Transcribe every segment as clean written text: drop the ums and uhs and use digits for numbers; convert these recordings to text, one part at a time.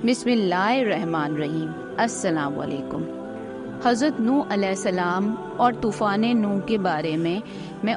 بسم اللہ الرحمن الرحیم۔ السلام علیکم۔ حضرت نوح علیہ السلام اور طوفان نوح کے بارے میں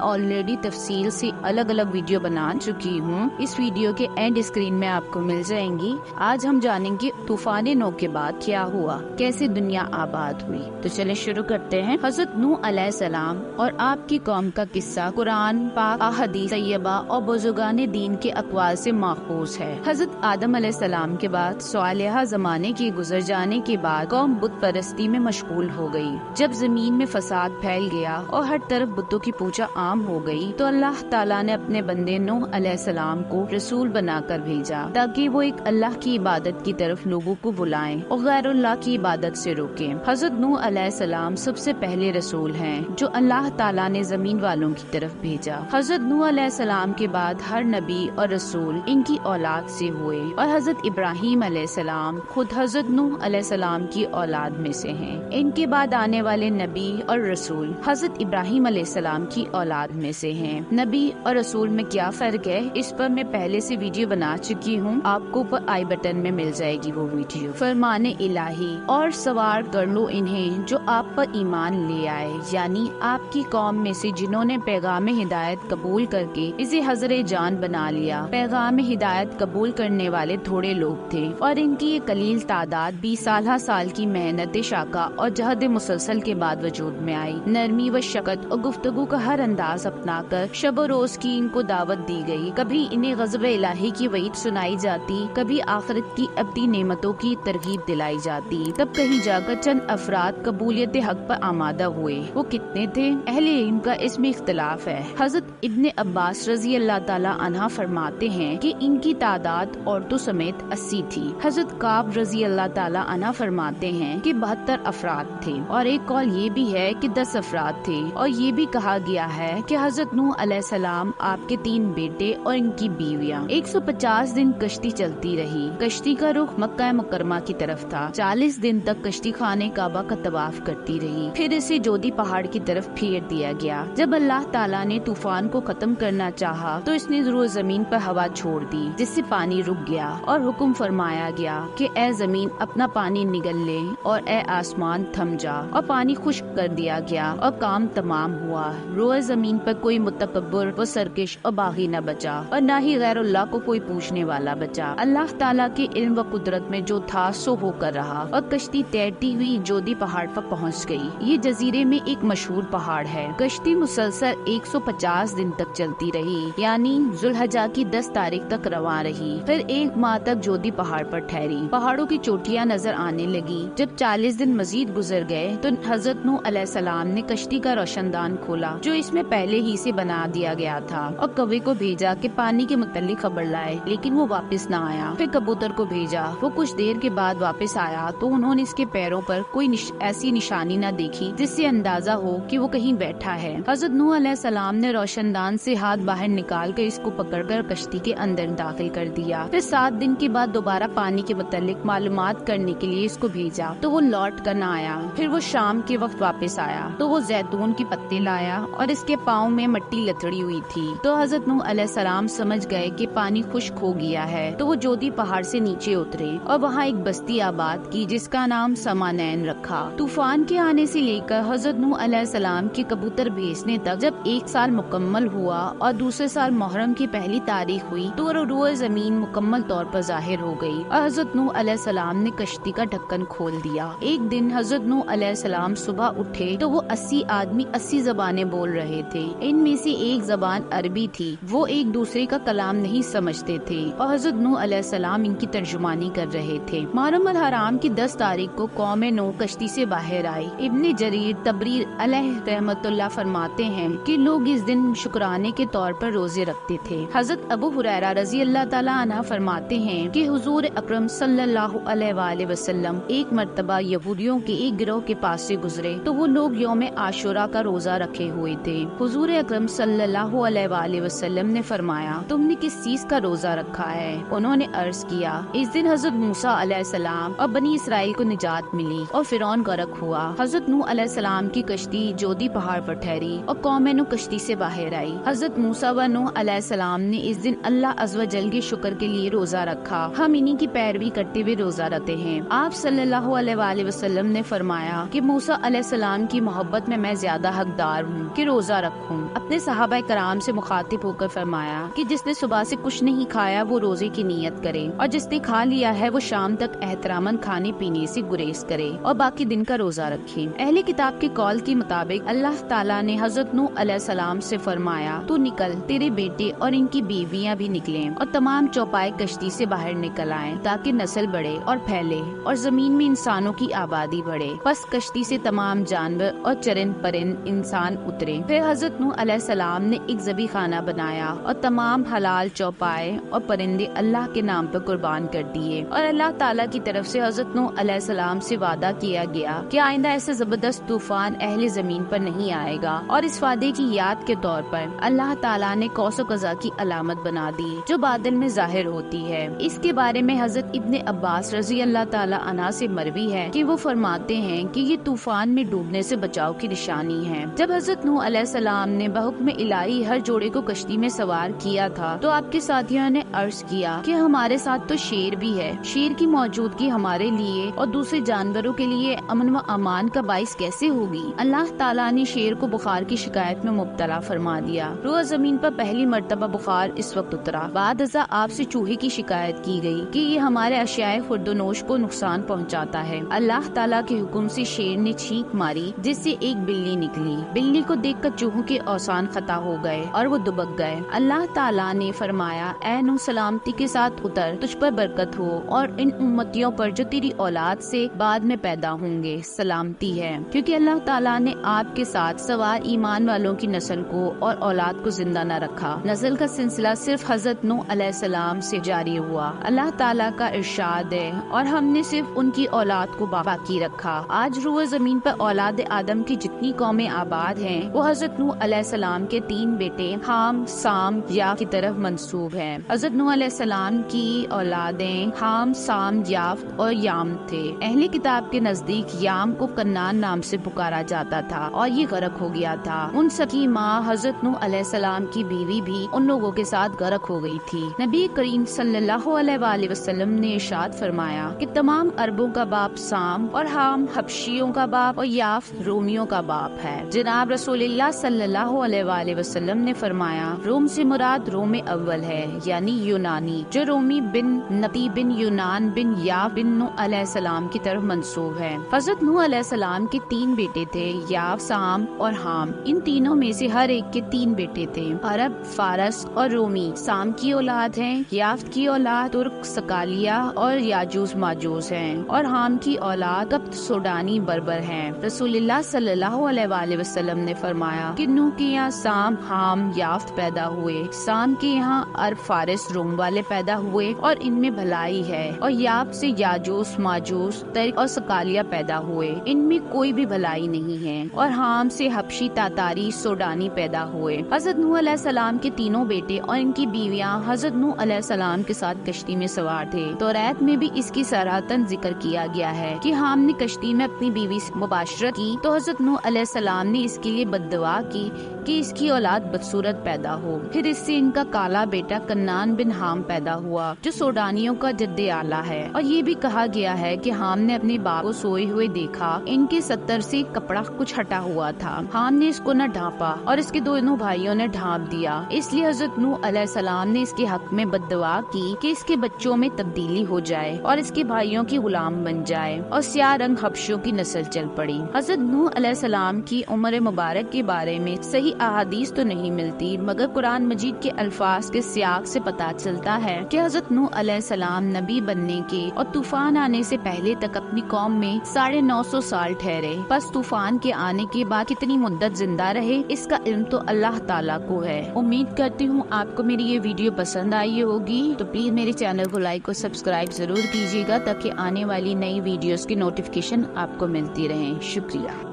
آلریڈی تفصیل سے الگ الگ ویڈیو بنا چکی ہوں، اس ویڈیو کے اینڈ اسکرین میں آپ کو مل جائیں گی۔ آج ہم جانیں گے طوفان نوح کے بعد کیا ہوا، کیسے دنیا آباد ہوئی۔ تو چلیں شروع کرتے ہیں۔ حضرت نوح علیہ السلام اور آپ کی قوم کا قصہ قرآن پاک، احادیث طیبہ اور بزرگان دین کے اقوال سے ماخوذ ہے۔ حضرت آدم علیہ السلام کے بعد صالحہ زمانے کے گزر جانے کے بعد قوم بت پرستی میں مشغول ہو گئی۔ جب زمین میں فساد پھیل گیا اور ہر طرف بتوں کی پوجا عام ہو گئی تو اللہ تعالیٰ نے اپنے بندے نوح علیہ السلام کو رسول بنا کر بھیجا تاکہ وہ ایک اللہ کی عبادت کی طرف لوگوں کو بلائیں اور غیر اللہ کی عبادت سے روکیں۔ حضرت نوح علیہ السلام سب سے پہلے رسول ہیں جو اللہ تعالیٰ نے زمین والوں کی طرف بھیجا۔ حضرت نوح علیہ السلام کے بعد ہر نبی اور رسول ان کی اولاد سے ہوئے اور حضرت ابراہیم علیہ السلام خود حضرت نوح علیہ السلام کی اولاد میں سے ہیں۔ ان کے بعد آنے والے نبی اور رسول حضرت ابراہیم علیہ السلام کی اولاد میں سے ہیں۔ نبی اور رسول میں کیا فرق ہے، اس پر میں پہلے سے ویڈیو بنا چکی ہوں، آپ کو اوپر آئی بٹن میں مل جائے گی وہ ویڈیو۔ فرمان الہی اور سوار کر لو انہیں جو آپ پر ایمان لے آئے، یعنی آپ کی قوم میں سے جنہوں نے پیغام ہدایت قبول کر کے اسے حضر جان بنا لیا۔ پیغام ہدایت قبول کرنے والے تھوڑے لوگ تھے اور ان کی یہ قلیل تعداد 20 سال کی محنت شاقہ اور جہد مسلسل کے بعد وجود میں آئی۔ نرمی و شفقت اور گفتگو کا ہر انداز اپنا کر شب و روز کی ان کو دعوت دی گئی۔ کبھی انہیں غضب الہی کی وعید سنائی جاتی، کبھی آخرت کی ابدی نعمتوں کی ترغیب دلائی جاتی۔ تب کہیں جا کر چند افراد قبولیت حق پر آمادہ ہوئے۔ وہ کتنے تھے، اہل علم کا اس میں اختلاف ہے۔ حضرت ابن عباس رضی اللہ تعالیٰ عنہ فرماتے ہیں کہ ان کی تعداد عورتوں سمیت 80 تھی۔ حضرت کعب رضی اللہ تعالیٰ عنہ فرماتے ہیں کہ 72 افراد تھے، اور ایک قول یہ بھی ہے کہ 10 افراد تھے، اور یہ بھی کہا گیا ہے کہ حضرت نوح علیہ السلام، آپ کے 3 بیٹے اور ان کی بیویاں 150 دن کشتی چلتی رہی۔ کشتی کا رخ مکہ مکرمہ کی طرف تھا۔ 40 دن تک کشتی خانے کعبہ کا طواف کرتی رہی، پھر اسے جودی پہاڑ کی طرف پھیر دیا گیا۔ جب اللہ تعالیٰ نے طوفان کو ختم کرنا چاہا تو اس نے ضرور زمین پر ہوا چھوڑ دی، جس سے پانی رک گیا، اور حکم فرمایا گیا کہ اے زمین اپنا پانی نگل لے اور اے آسمان تھم جا، اور پانی خشک کر دیا گیا اور کام تمام ہوا۔ روئے زمین پر کوئی متکبر و سرکش اور باغی نہ بچا، اور نہ ہی غیر اللہ کو کوئی پوچھنے والا بچا۔ اللہ تعالیٰ کے علم و قدرت میں جو تھا سو ہو کر رہا، اور کشتی تیرتی ہوئی جودی پہاڑ پر پہنچ گئی۔ یہ جزیرے میں ایک مشہور پہاڑ ہے۔ کشتی مسلسل 150 دن تک چلتی رہی، یعنی ذوالحجہ کی 10 تاریخ تک رواں رہی، پھر 1 ماہ تک جودی پہاڑ پر ٹھہری۔ پہاڑوں کی چوٹیاں نظر آنے لگی۔ جب 40 دن مزید گزر گئے تو حضرت نوح علیہ السلام نے کشتی کا روشن دان کھولا جو اس میں پہلے ہی سے بنا دیا گیا تھا، اور کوے کو بھیجا کہ پانی کے متعلق خبر لائے، لیکن وہ واپس نہ آیا۔ پھر کبوتر کو بھیجا، وہ کچھ دیر کے بعد واپس آیا تو انہوں نے اس کے پیروں پر کوئی ایسی نشانی نہ دیکھی جس سے اندازہ ہو کہ وہ کہیں بیٹھا ہے۔ حضرت نوح علیہ السلام نے روشن دان سے ہاتھ باہر نکال کر اس کو پکڑ کر کشتی کے اندر داخل کر دیا۔ پھر 7 دن کے بعد دوبارہ پانی کے متعلق معلومات کرنے کے لیے اس کو بھیجا تو وہ لوٹ کر نہ آیا۔ پھر وہ شام کے وقت واپس آیا تو وہ زیتون کی پتے لایا اور اس کے پاؤں میں مٹی لتڑی ہوئی تھی۔ تو حضرت نوح علیہ السلام سمجھ گئے کہ پانی خشک ہو گیا ہے، تو وہ جودی پہاڑ سے نیچے اترے اور وہاں ایک بستی آباد کی جس کا نام سمانین رکھا۔ طوفان کے آنے سے لے کر حضرت نوح علیہ السلام کے کبوتر بھیجنے تک جب 1 سال مکمل ہوا اور دوسرے سال محرم کی پہلی تاریخ ہوئی تو روئے زمین مکمل طور پر ظاہر ہو گئی اور حضرت نوح علیہ السلام نے کشتی کا ڈھکن کھول دیا۔ ایک دن حضرت نوح علیہ السلام صبح اٹھے تو وہ 80 آدمی 80 زبانیں بول رہے تھے۔ ان میں سے ایک زبان عربی تھی، وہ ایک دوسرے کا کلام نہیں سمجھتے تھے اور حضرت نوح علیہ السلام ان کی ترجمانی کر رہے تھے۔ محرم الحرام کی 10 تاریخ کو قوم نوح کشتی سے باہر آئی۔ ابن جریر طبری علیہ رحمت اللہ فرماتے ہیں کہ لوگ اس دن شکرانے کے طور پر روزے رکھتے تھے۔ حضرت ابو ہریرہ رضی اللہ تعالیٰ عنہ فرماتے ہیں کہ حضور اکرم صلی اللہ علیہ وآلہ وسلم ایک مرتبہ یہودیوں کے ایک گروہ کے پاس سے گزرے تو وہ لوگ یوم عاشورہ کا روزہ رکھے ہوئے تھے۔ حضور اکرم صلی اللہ علیہ وآلہ وسلم نے فرمایا تم نے کس چیز کا روزہ رکھا ہے؟ انہوں نے عرض کیا اس دن حضرت موسیٰ علیہ السلام اور بنی اسرائیل کو نجات ملی اور فرعون غرق ہوا۔ حضرت نوح علیہ السلام کی کشتی جودی پہاڑ پر ٹھہری اور قوم نوح کشتی سے باہر آئی۔ حضرت موسیٰ و نوح علیہ السلام نے اس دن اللہ عز و جل کے شکر کے لیے روزہ رکھا۔ ہم انہی کی پیروی کرتے ہوئے روزہ رکھتے ہیں۔ آپ صلی اللہ علیہ وآلہ وسلم نے فرمایا کہ موسیٰ علیہ السلام کی محبت میں زیادہ حقدار ہوں کہ روزہ رکھوں۔ اپنے صحابہ کرام سے مخاطب ہو کر فرمایا کہ جس نے صبح سے کچھ نہیں کھایا وہ روزے کی نیت کرے، اور جس نے کھا لیا ہے وہ شام تک احتراماً کھانے پینے سے گریز کرے اور باقی دن کا روزہ رکھے۔ اہل کتاب کے قول کے مطابق اللہ تعالیٰ نے حضرت نوح علیہ السلام سے فرمایا تو نکل، تیرے بیٹے اور ان کی بیویاں بھی نکلیں اور تمام چوپائے کشتی سے باہر نکل آئیں تاکہ نسل بڑھے اور پھیلے اور زمین میں انسانوں کی آبادی بڑھے۔ پس کشتی سے تمام جانور اور چرند پرند انسان اترے۔ پھر حضرت نوح علیہ السلام نے ایک ذبیح خانہ بنایا اور تمام حلال چوپائے اور پرندے اللہ کے نام پر قربان کر دیے، اور اللہ تعالیٰ کی طرف سے حضرت نوح علیہ السلام سے وعدہ کیا گیا کہ آئندہ ایسا زبردست طوفان اہل زمین پر نہیں آئے گا، اور اس وعدے کی یاد کے طور پر اللہ تعالیٰ نے قوس و قزح کی علامت بنا دی جو بادل میں ظاہر ہوتی ہے۔ اس کے بارے میں حضرت ابن عباس رضی اللہ تعالیٰ عنہ سے مروی ہے کہ وہ فرماتے ہیں کہ یہ طوفان میں ڈوبنے سے بچاؤ کی نشانی ہے۔ جب حضرت نوح علیہ السلام نے بحکم الہی ہر جوڑے کو کشتی میں سوار کیا تھا تو آپ کے ساتھیوں نے عرض کیا کہ ہمارے ساتھ تو شیر بھی ہے، شیر کی موجودگی ہمارے لیے اور دوسرے جانوروں کے لیے امن و امان کا باعث کیسے ہوگی؟ اللہ تعالیٰ نے شیر کو بخار کی شکایت میں مبتلا فرما دیا۔ روح زمین پر پہلی مرتبہ بخار اس وقت اترا۔ بعد ازاں آپ سے چوہے کی شکایت کی گئی کہ یہ ہمارے اشیاء خورد و نوش کو نقصان پہنچاتا ہے۔ اللہ تعالیٰ کے حکم سے شیر نے چھینک ماری جس سے ایک بلی نکلی۔ بلی کو دیکھ کر چوہوں کے اوسان خطا ہو گئے اور وہ دبک گئے۔ اللہ تعالیٰ نے فرمایا اے نوح سلامتی کے ساتھ اتر، تجھ پر برکت ہو اور ان امتیوں پر جو تیری اولاد سے بعد میں پیدا ہوں گے سلامتی ہے، کیونکہ اللہ تعالیٰ نے آپ کے ساتھ سوار ایمان والوں کی نسل کو اور اولاد کو زندہ نہ رکھا۔ نسل کا سلسلہ صرف حضرت نوح علیہ السلام سے جاری ہوا۔ اللہ تعالیٰ کا ارشاد ہے اور ہم نے صرف ان کی اولاد کو باقی رکھا۔ آج روح زمین پر اولاد آدم کی جتنی قومیں آباد ہیں وہ حضرت نوح علیہ السلام کے 3 بیٹے حام، سام، یافت کی طرف منسوب ہیں۔ حضرت نوح علیہ السلام کی اولادیں حام، سام، یافت اور یام تھے۔ اہل کتاب کے نزدیک یام کو کنان نام سے پکارا جاتا تھا اور یہ غرق ہو گیا تھا۔ ان سب کی ماں حضرت نوح علیہ السلام کی بیوی بھی ان لوگوں کے ساتھ غرق ہو گئی تھی۔ نبی کریم صلی اللہ علیہ وآلہ وسلم نے ارشاد فرمایا کہ تمام عربوں کا باپ سام اور حام حبشیوں کا باپ اور یافت رومیوں کا باپ ہے۔ جناب رسول اللہ صلی اللہ علیہ وآلہ وسلم نے فرمایا روم سے مراد روم اول ہے یعنی یونانی، جو رومی بن نتی بن یونان بن یاف بن نوح علیہ السلام کی طرف منسوب ہے۔ حضرت نوح علیہ السلام کے 3 بیٹے تھے، یاف، سام اور حام۔ ان تینوں میں سے ہر ایک کے 3 بیٹے تھے، عرب، فارس اور رومی۔ سام کی اولاد ہیں، یافت کی اولاد ترک، سکالیا اور یاجوز ماجوز ہیں، اور حام کی اولاد قبط، سوڈانی، بربر ہیں۔ رسول اللہ صلی اللہ علیہ وآلہ وسلم نے فرمایا کہ نوح کے یہاں سام، حام، یافت پیدا ہوئے، سام کے یہاں عرب، فارس، روم والے پیدا ہوئے اور ان میں بھلائی ہے، اور یافت سے یاجوز ماجوز، ترک اور سکالیا پیدا ہوئے، ان میں کوئی بھی بھلائی نہیں ہے، اور حام سے حبشی، تاتاری، سوڈانی پیدا ہوئے۔ حضرت نوح علیہ السلام کے تینوں بیٹے اور ان کی بیویاں حضرت نوح علیہ السلام کے ساتھ کشتی میں سوار تھے۔ توریت میں بھی اس کی صراحتاً ذکر کیا گیا ہے کہ حام نے کشتی میں اپنی بیوی سے مباشرت کی تو حضرت نوح علیہ السلام نے اس کے لیے بد دعا کی کہ اس کی اولاد بدصورت پیدا ہو۔ پھر اس سے ان کا کالا بیٹا کنان بن حام پیدا ہوا جو سوڈانیوں کا جد اعلیٰ ہے، اور یہ بھی کہا گیا ہے کہ حام نے اپنے باپ کو سوئے ہوئے دیکھا، ان کے ستر سے کپڑا کچھ ہٹا ہوا تھا، حام نے اس کو نہ ڈھانپا اور اس کے دونوں بھائیوں نے ڈھانپ دیا، اس لیے حضرت نوح علیہ السلام نے اس کے حق میں بد دعا کی کہ اس کے بچوں میں تبدیلی ہو جائے اور اس کے بھائیوں کی غلام بن جائے، اور سیاہ رنگ حبشیوں کی نسل چل پڑی۔ حضرت نوح علیہ السلام کی عمر مبارک کے بارے میں صحیح احادیث تو نہیں ملتی، مگر قرآن مجید کے الفاظ کے سیاق سے پتہ چلتا ہے کہ حضرت نوح علیہ السلام نبی بننے کے اور طوفان آنے سے پہلے تک اپنی قوم میں 950 سال ٹھہرے، پس طوفان کے آنے کے بعد کتنی مدت زندہ رہے اس کا علم تو اللہ تعالیٰ کو ہے۔ امید کرتی ہوں آپ کو میری یہ ویڈیو پسند آئی ہوگی، تو پلیز میرے چینل کو لائک اور سبسکرائب ضرور کیجیے گا تاکہ آنے والی نئی ویڈیوز کی نوٹیفیکیشن آپ کو ملتی رہیں۔ شکریہ۔